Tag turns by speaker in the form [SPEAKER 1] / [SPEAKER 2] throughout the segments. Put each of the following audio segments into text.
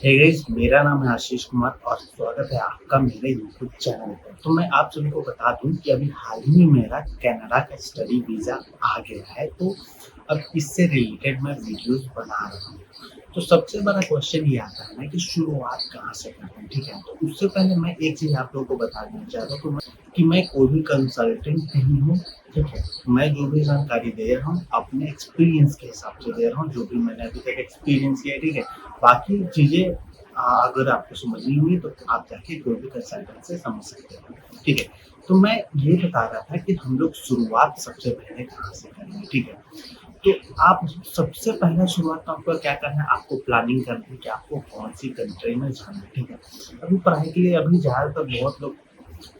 [SPEAKER 1] Hey guys, मेरा नाम है आशीष कुमार और स्वागत है आपका मेरे यूट्यूब चैनल पर। तो मैं आप सभी को बता दूं कि अभी हाल ही में मेरा कनाडा का स्टडी वीज़ा आ गया है, तो अब इससे रिलेटेड मैं वीडियोस बना रहा हूँ। तो सबसे बड़ा क्वेश्चन ये आता है ना कि शुरुआत कहाँ से करते हैं, ठीक है? तो उससे पहले मैं एक चीज़ आप लोगों को बता देना चाहता हूँ कि मैं कोई भी कंसल्टेंट नहीं हूँ, ठीक है? मैं जो भी जानकारी दे रहा हूँ अपने एक्सपीरियंस के हिसाब से दे रहा हूँ, जो भी मैंने अभी तक एक्सपीरियंस किया है, ठीक है? बाकी चीज़ें अगर आपको समझ नहीं हुई तो आप जाके कोई भी कंसल्टेंट से समझ सकते हो, ठीक है? तो मैं ये बता रहा था कि हम लोग शुरुआत सबसे पहले कहाँ से करेंगे, ठीक है? तो आप सबसे पहला शुरुआत तो आपको क्या करना है, आपको प्लानिंग करनी है कि आपको कौन-सी कंट्री में जाना है, ठीक है? अभी पढ़ाई के लिए अभी ज़्यादातर बहुत लोग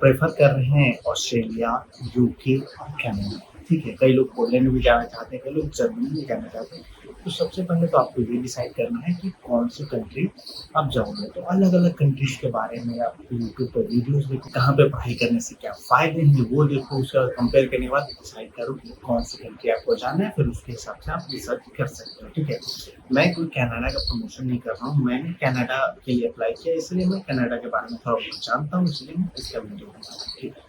[SPEAKER 1] प्रेफ़र कर रहे हैं ऑस्ट्रेलिया, यूके और कनाडा, ठीक है? कई लोग पोलैंड भी जाना चाहते हैं, कई लोग जर्मनी भी जाना चाहते हैं। तो सबसे पहले तो आपको ये डिसाइड करना है कि कौन-सी कंट्री आप जाओगे। तो अलग-अलग कंट्रीज़ के बारे में आप यूट्यूब पे वीडियोज़ देखो, कहाँ पे पढ़ाई करने से क्या फ़ायदे हैं वो देखो, उसका कंपेयर करने के बाद डिसाइड करो कि कौन-सी कंट्री आपको जाना है, फिर उसके हिसाब से आप रिसर्च कर सकते हो, ठीक है? मैं कोई कनाडा का प्रमोशन नहीं कर रहा हूँ, मैंने कनाडा के लिए अप्लाई किया इसलिए मैं कनाडा के बारे में थोड़ा बहुत जानता हूँ, इसलिए मैं इसका वीडियो बना रहा हूँ, ठीक है?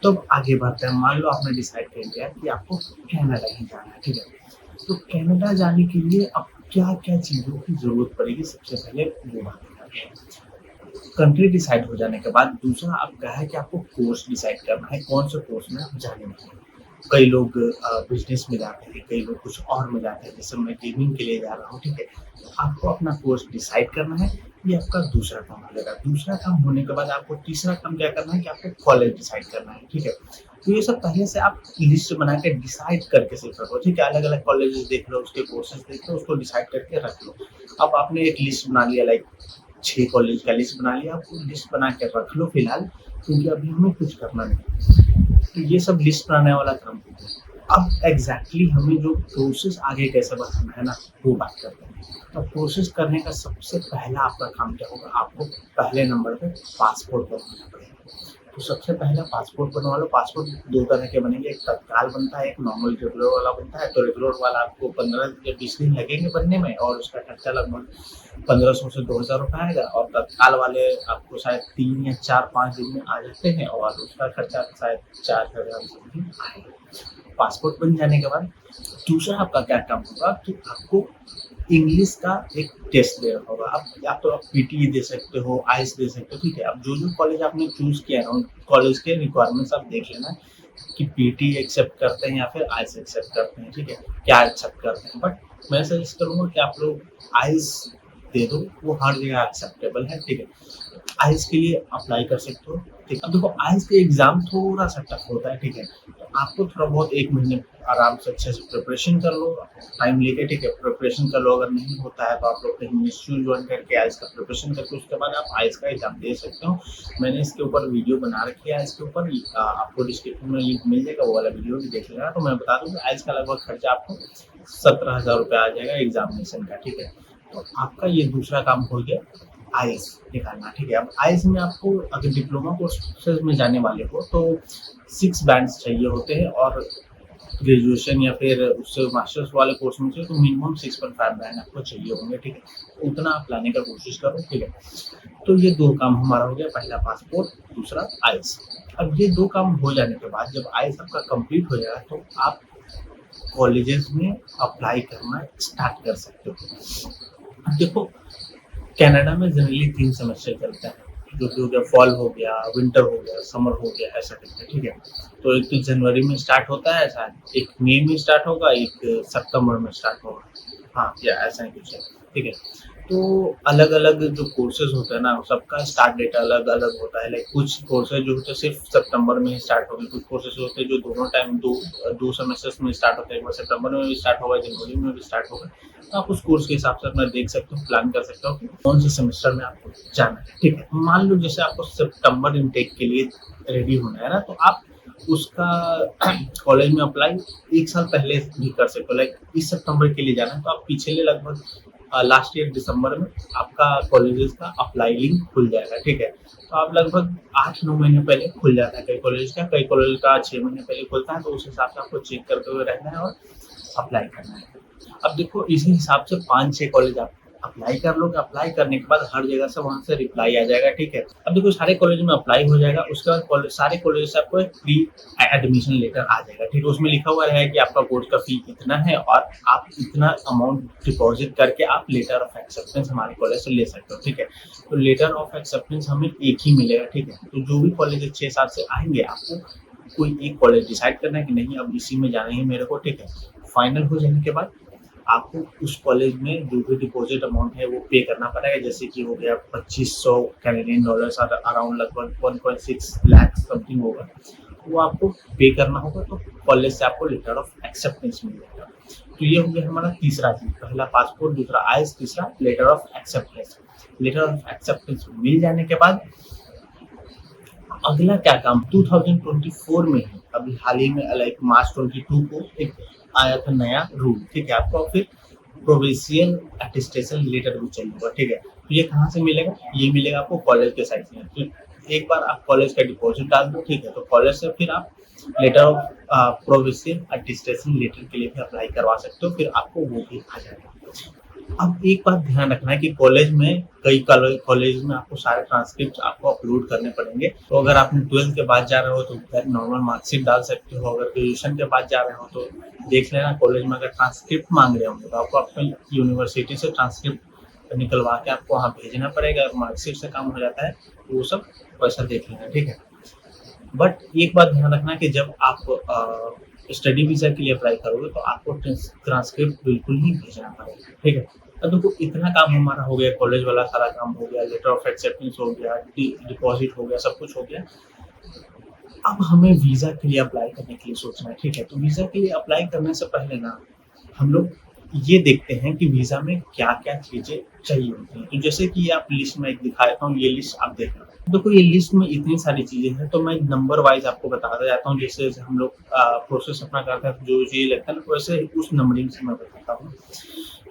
[SPEAKER 1] तो अब आगे बढ़ते हैं, मान लो आपने डिसाइड कर लिया कि आपको कनाडा ही जाना है, ठीक है? तो कनाडा जाने के लिए अब क्या-क्या चीज़ों की ज़रूरत पड़ेगी, सबसे पहले वो बात करते हैं। कंट्री डिसाइड हो जाने के बाद दूसरा आपका है कि आपको कोर्स डिसाइड करना है, कौन से कोर्स में आप जाने वाले हैं। कई लोग बिज़नेस में जाते हैं, कई लोग कुछ और में जाते हैं, जैसे मैं गेमिंग के लिए जा रहा हूँ, ठीक है? तो आपको अपना कोर्स डिसाइड करना है, ये आपका दूसरा काम हो जाएगा। दूसरा काम होने के बाद आपको तीसरा काम क्या करना है कि आपको कॉलेज डिसाइड करना है, ठीक है? तो ये सब पहले से आप लिस्ट बना के डिसाइड करके सिर्फ रखो, ठीक है? अलग-अलग कॉलेजेस देख लो, उसके कोर्सेज़ देख लो, उसको डिसाइड करके रख लो। अब आपने एक लिस्ट बना लिया, लाइक 6 कॉलेज का लिस्ट बना लिया, आप वो लिस्ट बना के रख लो फिलहाल, क्योंकि अभी हमें कुछ करना नहीं। तो ये सब लिस्ट बनाने वाला काम हो गया। अब एग्ज़ैक्टली हमें जो प्रोसेस आगे कैसे बढ़ाना है ना, वो बात करते हैं। तो प्रोसेस करने का सबसे पहला आपका काम क्या होगा, आपको पहले नंबर पे पासपोर्ट बनवाना पड़ेगा। तो सबसे पहला पासपोर्ट बनवा लो। पासपोर्ट 2 तरह के बनेंगे, एक तत्काल बनता है, एक नॉर्मल रेगुलर वाला बनता है। तो रेगुलर वाला आपको 15 या 20 दिन लगेंगे बनने में और उसका खर्चा लगभग 1500 से 2000 रुपये आएगा, और तत्काल वाले आपको शायद 3 या 4-5 दिन में आ जाते हैं और उसका खर्चा शायद 4000 समथिंग आएगा। पासपोर्ट बन जाने के बाद दूसरा आपका क्या काम होगा कि आपको इंग्लिश का एक टेस्ट देना होगा। आप या तो आप पीटी दे सकते हो, आइल्स दे सकते हो, ठीक है? अब जो कॉलेज आपने चूज़ किया है ना, उन कॉलेज के रिक्वायरमेंट्स आप देख लेना कि पीटी एक्सेप्ट करते हैं या फिर आइल्स एक्सेप्ट करते हैं, ठीक है? क्या एक्सेप्ट करते हैं, बट मैं सजेस्ट करूँगा कि आप लोग आइल्स दे दो, वो हर जगह एक्सेप्टेबल है, ठीक है? आइल्स के लिए अप्लाई कर सकते हो, ठीक है? अब देखो, आइल्स का एग्ज़ाम थोड़ा-सा टफ होता है, ठीक है? तो आपको थोड़ा बहुत 1 महीने आराम से अच्छे से प्रिपरेशन कर लो, टाइम लेके, ठीक है? प्रिपरेशन कर लो, अगर नहीं होता है तो आप लोग कहीं इंस्टीट्यूट जॉइन करके आइल्स का प्रिपरेशन करके उसके बाद आप आइल्स का एग्ज़ाम दे सकते हो। मैंने इसके ऊपर वीडियो बना रखी है, इसके ऊपर आपको डिस्क्रिप्शन में लिंक मिल जाएगा, वो वाला वीडियो भी देख लेना। तो मैं बता दूँ कि आइल्स का लगभग खर्चा आपको 17,000 रुपये आ जाएगा एग्ज़ामिनेशन का, ठीक है? तो आपका ये दूसरा काम हो गया आइल्स निकालना, ठीक है? अब आइल्स में आपको अगर डिप्लोमा कोर्सेज़ में जाने वाले हो तो 6 बैंड्स चाहिए होते हैं, और ग्रेजुएशन या फिर उससे मास्टर्स वाले कोर्स में चाहिए तो मिनिमम 6.5 बैंड आपको चाहिए होंगे, ठीक है? उतना आप लाने का कोशिश करो, ठीक है? तो ये 2 काम हमारा हो गया, पहला पासपोर्ट, दूसरा आइल्स। अब ये 2 काम हो जाने के बाद जब आइल्स आपका कंप्लीट हो जाएगा तो आप कॉलेजेस में अप्लाई करना स्टार्ट कर सकते हो। अब देखो, कनाडा में जनरली 3 सेमेस्टर चलता है, जो कि हो गया फॉल हो गया, विंटर हो गया, समर हो गया, ऐसा करके, ठीक है? तो एक तो जनवरी में स्टार्ट होता है शायद, एक मई में स्टार्ट होगा, एक सितंबर में स्टार्ट होगा। हाँ, या ऐसा ही कुछ है, ठीक है? तो अलग-अलग जो कोर्सेज़ होते हैं ना, सबका स्टार्ट डेट अलग-अलग होता है। लाइक कुछ कोर्सेज़ जो होते हैं सिर्फ़ सितंबर में ही स्टार्ट होंगे, कुछ कोर्सेज़ होते हैं जो दोनों टाइम 2 सेमेस्टर्स में स्टार्ट होते हैं। एक बार सितंबर में भी स्टार्ट होगा, जनवरी में भी स्टार्ट होगा। तो आप उस कोर्स के हिसाब से अपना देख सकते हो, प्लान कर सकते हो कि कौन से सेमेस्टर में आपको जाना है, ठीक है? मान लो जैसे आपको सितंबर इनटेक के लिए रेडी होना है ना, तो आप उसका कॉलेज में अप्लाई 1 साल पहले भी कर सकते हो। लाइक इस सितंबर के लिए जाना है तो आप पिछले लगभग लास्ट ईयर दिसंबर में आपका कॉलेजेस का अप्लाई लिंक खुल जाएगा, ठीक है? तो आप लगभग 8-9 महीने पहले खुल जाता है कई कॉलेज का 6 महीने पहले खुलता है, तो उस हिसाब से आपको चेक करते हुए रहना है और अप्लाई करना है। अब देखो, इसी हिसाब से 5-6 कॉलेज आप अप्लाई कर लोगे, अप्लाई करने के बाद हर जगह से वहाँ से रिप्लाई आ जाएगा, ठीक है। अब देखो सारे कॉलेज में अप्लाई हो जाएगा, उसके बाद सारे कॉलेज से आपको एक प्री एडमिशन लेटर आ जाएगा, ठीक है। उसमें लिखा हुआ रहेगा कि आपका कोर्स का फी इतना है और आप इतना अमाउंट डिपॉजिट करके आप लेटर ऑफ एक्सेप्टेंस हमारे कॉलेज से ले सकते हो, ठीक है। तो लेटर ऑफ एक्सेप्टेंस हमें एक ही मिलेगा, ठीक है। तो जो भी कॉलेज 6-7 से आएंगे, आपको कोई एक कॉलेज डिसाइड करना है कि नहीं अब इसी में जाना है मेरे को, ठीक है। फाइनल हो जाने के बाद आपको उस कॉलेज में जो भी डिपॉजिट अमाउंट है वो पे करना पड़ेगा, जैसे कि हो गया 2500 कैनेडियन डॉलर्स, अराउंड लगभग 1.6 लाख समथिंग होगा, वो आपको पे करना होगा। तो कॉलेज से आपको लेटर ऑफ एक्सेप्टेंस मिल जाएगा। तो ये हो गया हमारा तीसरा चीज, पहला पासपोर्ट, दूसरा आइल्स, तीसरा letter of acceptance. Letter of acceptance मिल जाने के बाद अगला क्या काम 2024 में ही, अभी हाल ही में लाइक मार्च 22 को एक आया था नया रूल, ठीक है। आपको फिर प्रोविंशियल अटेस्टेशन लेटर भी चाहिए होगा, ठीक है। तो ये कहाँ से मिलेगा? ये मिलेगा आपको कॉलेज के साइड से। तो एक बार आप कॉलेज का डिपॉजिट डाल दो, ठीक है, तो कॉलेज से फिर आप letter of provincial attestation letter के लिए भी अप्लाई करवा सकते हो, फिर आपको वो भी आ जाएगा। अब एक बात ध्यान रखना है कि कॉलेज में कई कॉलेज में आपको सारे ट्रांसक्रिप्ट आपको अपलोड करने पड़ेंगे। तो अगर आपने 12th के बाद जा रहे हो तो नॉर्मल मार्कशीट डाल सकते हो, अगर ग्रेजुएशन के बाद जा रहे हो तो देख लेना कॉलेज में अगर ट्रांसक्रिप्ट मांग रहे होंगे तो आपको अपने यूनिवर्सिटी से ट्रांसक्रिप्ट निकलवा के आपको वहाँ भेजना पड़ेगा। मार्कशीट से काम हो जाता है तो वो सब पैसा देख लेना, ठीक है। बट एक बात ध्यान रखना कि जब आप स्टडी वीजा के लिए अप्लाई करोगे तो आपको ट्रांसक्रिप्ट बिल्कुल ही भेजना पड़ेगा, ठीक है। अब देखो इतना काम हमारा हो गया, कॉलेज वाला सारा काम हो गया, लेटर ऑफ एक्सेप्टेंस हो गया, डिपॉजिट हो गया, सब कुछ हो गया। अब हमें वीजा के लिए अप्लाई करने के लिए सोचना है, ठीक है। तो वीजा के लिए अप्लाई करने से पहले ना हम लोग ये देखते हैं कि वीजा में क्या क्या चीजें चाहिए होती हैं। तो जैसे कि आप लिस्ट में एक दिखा देता हूँ, ये लिस्ट आप देख लो। देखो ये लिस्ट में इतनी सारी चीजें हैं, तो मैं नंबर वाइज आपको बताता जाता हूँ। जैसे जैसे हम लोग प्रोसेस अपना करते हैं, जो चीज लगता है ना वैसे उस नंबरिंग से मैं बताता हूँ।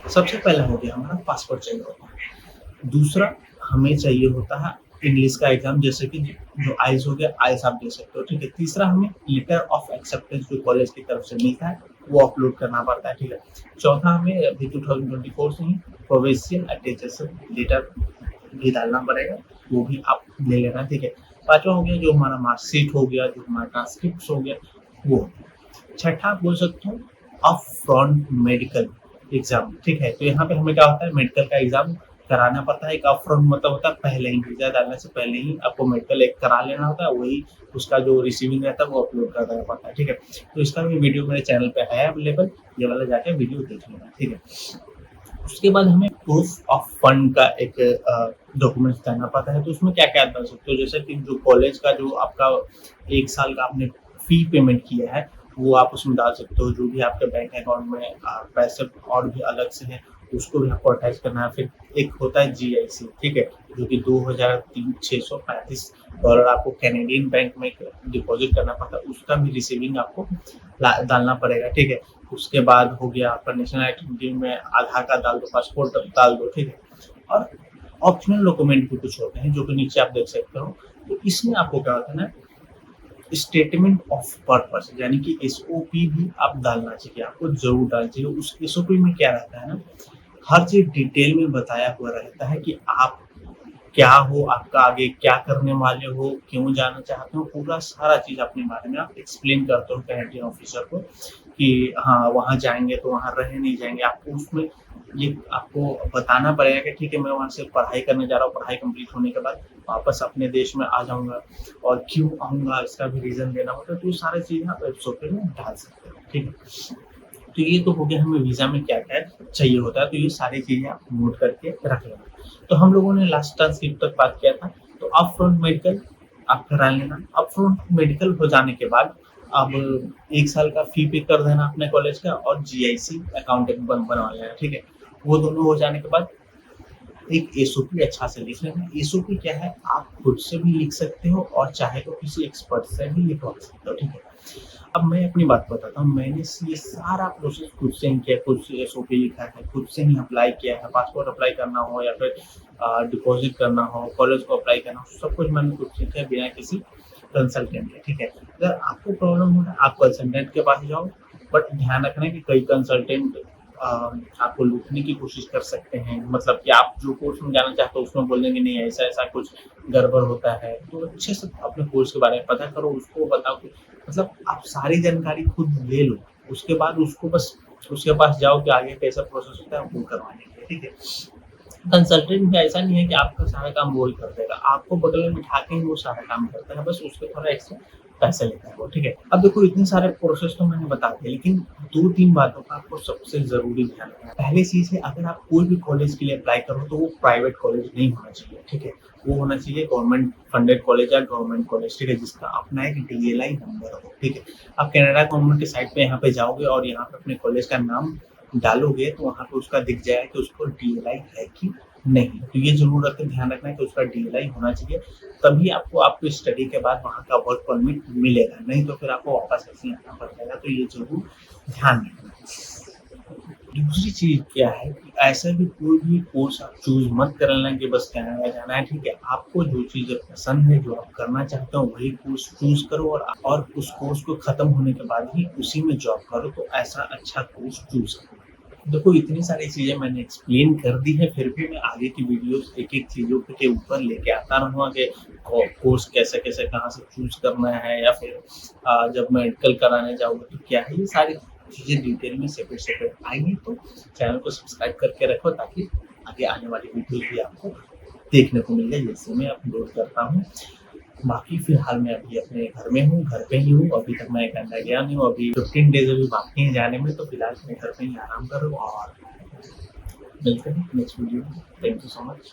[SPEAKER 1] सबसे पहला हो गया हमारा पासपोर्ट चाहिए होता है। दूसरा हमें चाहिए होता है इंग्लिश का एग्जाम, जैसे कि जो आइल्स हो गया, आइल्स आप दे सकते हो, ठीक है। तीसरा हमें लेटर ऑफ एक्सेप्टेंस जो कॉलेज की तरफ से मिलता है वो अपलोड करना पड़ता है, ठीक है। चौथा हमें अभी 2024 से ही प्रोविंशियल अटेस्टेशन लेटर भी डालना पड़ेगा, वो भी आप ले लेना, ठीक है। पांचवा हो गया जो हमारा मार्कशीट हो गया, जो हमारा ट्रांसक्रिप्ट हो गया वो। छठा आप बोल सकते हो अप फ्रंट मेडिकल एग्जाम, ठीक है। तो यहाँ पे हमें क्या होता है, मेडिकल का एग्जाम कराना पड़ता है। एक अप फ्रंट मतलब होता है पहले ही, वीजा डालने से पहले ही आपको मेडिकल एक करा लेना होता है, वही उसका जो रिसीविंग रहता है वो अपलोड कर देना पड़ता है, ठीक है। तो इसका भी वीडियो मेरे चैनल पे है अवेलेबल, ये वाला जाके वीडियो देख लेना, ठीक है। उसके बाद हमें प्रूफ ऑफ फंड का एक डॉक्यूमेंट्स देना पड़ता है। तो उसमें क्या क्या डाल सकते हो, जैसे कि जो कॉलेज का जो आपका 1 साल का आपने फी पेमेंट किया है वो आप उसमें डाल सकते हो। जो भी आपके बैंक अकाउंट में पैसे और भी अलग से हैं उसको भी आपको अटैच करना है। फिर एक होता है GIC, ठीक है, जो कि $2,635 आपको कैनेडियन बैंक में डिपॉजिट करना पड़ता है, उसका भी रिसीविंग आपको डालना पड़ेगा, ठीक है। उसके बाद हो गया आपका नेशनल आइडेंटिटी में आधार कार्ड डाल दो, पासपोर्ट डाल दो, ठीक है। और ऑप्शनल डॉक्यूमेंट भी कुछ होते हैं जो कि नीचे आप देख सकते हो। तो इसमें आपको क्या होता है ना, स्टेटमेंट ऑफ पर्पस यानी कि SOP भी आप डालना चाहिए, आपको जरूर डालना चाहिए। उस SOP में क्या रहता है ना, हर चीज डिटेल में बताया हुआ रहता है कि आप क्या हो, आपका आगे क्या करने वाले हो, क्यों जाना चाहते हो, पूरा सारा चीज अपने बारे में आप एक्सप्लेन करते हो कैनेडियन ऑफिसर को कि हाँ वहाँ जाएंगे तो वहाँ रह नहीं जाएंगे। आपको उसमें ये आपको बताना पड़ेगा कि ठीक है मैं वहाँ से पढ़ाई करने जा रहा हूँ, पढ़ाई कंप्लीट होने के बाद वापस अपने देश में आ जाऊंगा और क्यों आऊंगा इसका भी रीजन देना होता है। तो ये सारी चीजें आप SOP में डाल सकते हो, ठीक है। तो ये तो हो गया हमें वीजा में क्या क्या चाहिए होता है, तो ये सारी चीजें आप नोट करके रख लेना। तो हम लोगों ने लास्ट ट्रांसक्रिप्ट तक बात किया था। तो अप फ्रंट मेडिकल आप करा लेना। अप फ्रंट मेडिकल हो जाने के बाद अब 1 साल का फी पे कर देना अपने कॉलेज का और GIC अकाउंट बनवा लेना, ठीक है। वो दोनों हो जाने के बाद एक SOP अच्छा से लिख लेना। SOP क्या है, आप खुद से भी लिख सकते हो और चाहे तो किसी एक्सपर्ट से भी लिखवा सकते हो, ठीक है। अब मैं अपनी बात बताता हूँ, मैंने ये सारा प्रोसेस खुद से ही किया, खुद से SOP लिखा है, खुद से ही अप्लाई किया है। पासपोर्ट अप्लाई करना हो या फिर डिपॉजिट करना हो, कॉलेज को अप्लाई करना हो, सब कुछ मैंने खुद से किया बिना किसी कंसल्टेंट के, ठीक है। अगर आपको प्रॉब्लम हो रहा है आप कंसल्टेंट के पास जाओ, बट ध्यान रखना कि कई कंसल्टेंट आपको लूटने की कोशिश कर सकते हैं। मतलब कि आप जो कोर्स में जाना चाहते हो उसमें बोल देंगे नहीं ऐसा-ऐसा कुछ गड़बड़ होता है। तो अच्छे से अपने कोर्स के बारे में पता करो, उसको बताओ कि मतलब आप सारी जानकारी खुद ले लो। उसके बाद उसको बस उसके पास जाओ कि आगे कैसा प्रोसेस होता है वो करवाने के लिए, ठीक है? कंसल्टेंट भी ऐसा नहीं है कि आपका सारा काम वो ही कर देगा, आपको बगल में बिठा के ही वो सारा काम करता है, बस उसके थोड़ा एक्स्ट्रा पैसे लेता है वो, ठीक है? अब देखो इतने सारे प्रोसेस तो मैंने बता दिए, लेकिन 2-3 बातों का आपको सबसे ज़रूरी ध्यान रखना है। पहली चीज़ है अगर आप कोई भी कॉलेज के लिए अप्लाई करो तो वो प्राइवेट कॉलेज नहीं होना चाहिए, ठीक है? वो होना चाहिए गवर्नमेंट फंडेड कॉलेज या गवर्नमेंट कॉलेज, ठीक है? जिसका अपना एक डीएलआई नंबर हो, ठीक है? आप कनाडा गवर्नमेंट की साइट पे यहाँ पे जाओगे और यहाँ पे अपने कॉलेज का नाम डालोगे तो वहाँ पे उसका दिख जाएगा कि उसको डीएलआई है कि नहीं। तो ये ज़रूर रख के ध्यान रखना है कि उसका डीएलआई होना चाहिए, तभी आपको स्टडी के बाद वहाँ का वर्क परमिट मिलेगा, नहीं तो फिर आपको वापस ऐसे ही आना पड़ेगा, तो ये ज़रूर ध्यान रखना। दूसरी चीज़ क्या है कि ऐसा भी कोई भी कोर्स आप चूज़ मत कर लेना कि बस कनाडा जाना है, ठीक है? आपको जो चीज़ें पसंद है, जो आप करना चाहते हो वही कोर्स चूज़ करो और उस कोर्स को खत्म होने के बाद ही उसी में जॉब करो, तो ऐसा अच्छा कोर्स चूज़ करो। देखो इतनी सारी चीज़ें मैंने एक्सप्लेन कर दी है, फिर भी मैं आगे की वीडियोज़ एक-एक चीज़ों के ऊपर लेके आता रहूँगा कि कोर्स कैसे-कैसे कहाँ से चूज़ करना है या फिर जब मेडिकल कराने जाऊँगा तो क्या है, ये सारी चीज़ें डिटेल में सेपरेट-सेपरेट आएँगी, तो चैनल को सब्सक्राइब करके रखो ताकि आगे आने वाली वीडियोज़ भी आपको देखने को मिल जाए जैसे मैं अपलोड करता हूँ। बाकी फिलहाल मैं अभी अपने घर में हूँ, घर पे ही हूँ, अभी तक मैं कनाडा गया नहीं हूँ, अभी 15 डेज़ अभी बाकी हैं जाने में, तो फिलहाल मैं घर पे ही आराम कर रहा हूँ और मिलते हैं नेक्स्ट वीडियो में। Thank you so much.